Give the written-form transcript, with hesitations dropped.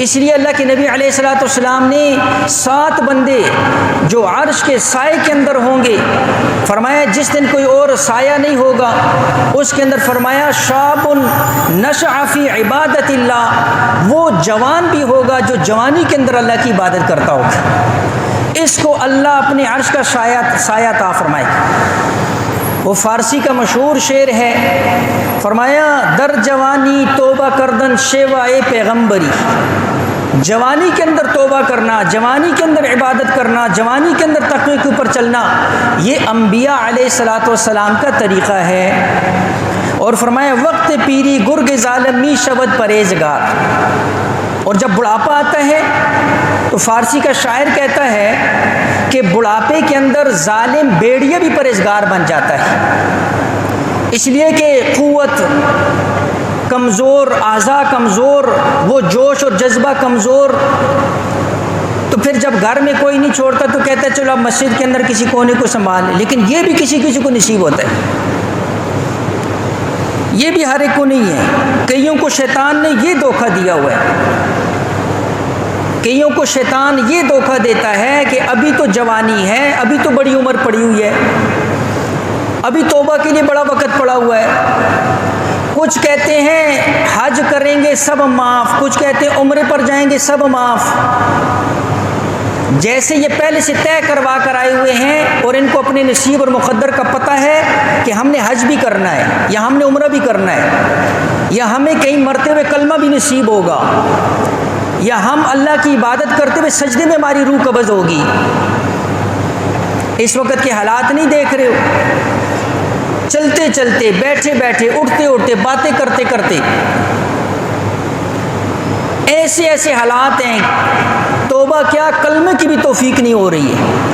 اس لیے اللہ کے نبی علیہ الصلوۃ والسلام نے 7 بندے جو عرش کے سائے کے اندر ہوں گے، فرمایا جس دن کوئی اور سایہ نہیں ہوگا، اس کے اندر فرمایا شاب نشأ فی عبادت اللہ، وہ جوان بھی ہوگا جو جوانی کے اندر اللہ کی عبادت کرتا ہوگا، اس کو اللہ اپنے عرش کا سایہ عطا فرمائے گا۔ وہ فارسی کا مشہور شعر ہے، فرمایا در جوانی توبہ کردن شیوائے پیغمبری، جوانی کے اندر توبہ کرنا، جوانی کے اندر عبادت کرنا، جوانی کے اندر تقوی کے اوپر چلنا، یہ انبیاء علیہ الصلوۃ والسلام کا طریقہ ہے۔ اور فرمایا وقت پیری گرگ ظالم می شود پرہیزگار، اور جب بڑھاپا آتا ہے تو فارسی کا شاعر کہتا ہے کہ بڑھاپے کے اندر ظالم بھیڑیا بھی پرہیزگار بن جاتا ہے، اس لیے کہ قوت کمزور، اعضاء کمزور، وہ جوش اور جذبہ کمزور، تو پھر جب گھر میں کوئی نہیں چھوڑتا تو کہتا ہے چلو اب مسجد کے اندر کسی کونے کو سنبھال لیں، لیکن یہ بھی کسی کسی کو نصیب ہوتا ہے، یہ بھی ہر ایک کو نہیں ہے۔ کئیوں کو شیطان نے یہ دھوکہ دیا ہوا ہے، کئیوں کو شیطان یہ دھوکہ دیتا ہے کہ ابھی تو جوانی ہے، ابھی تو بڑی عمر پڑی ہوئی ہے، ابھی توبہ کے لیے بڑا وقت پڑا ہوا ہے۔ کچھ کہتے ہیں حج کریں گے سب معاف، کچھ کہتے ہیں عمرے پر جائیں گے سب معاف، جیسے یہ پہلے سے طے کروا کر آئے ہوئے ہیں اور ان کو اپنے نصیب اور مقدر کا پتہ ہے کہ ہم نے حج بھی کرنا ہے یا ہم نے عمرہ بھی کرنا ہے، یا ہمیں کہیں مرتے ہوئے کلمہ بھی نصیب ہوگا، یا ہم اللہ کی عبادت کرتے ہوئے سجدے میں ہماری روح قبض ہوگی۔ اس وقت کے حالات نہیں دیکھ رہے ہو، چلتے چلتے، بیٹھے بیٹھے، اٹھتے اٹھتے، باتیں کرتے کرتے ایسے ایسے حالات ہیں، توبہ کیا کلمے کی بھی توفیق نہیں ہو رہی ہے۔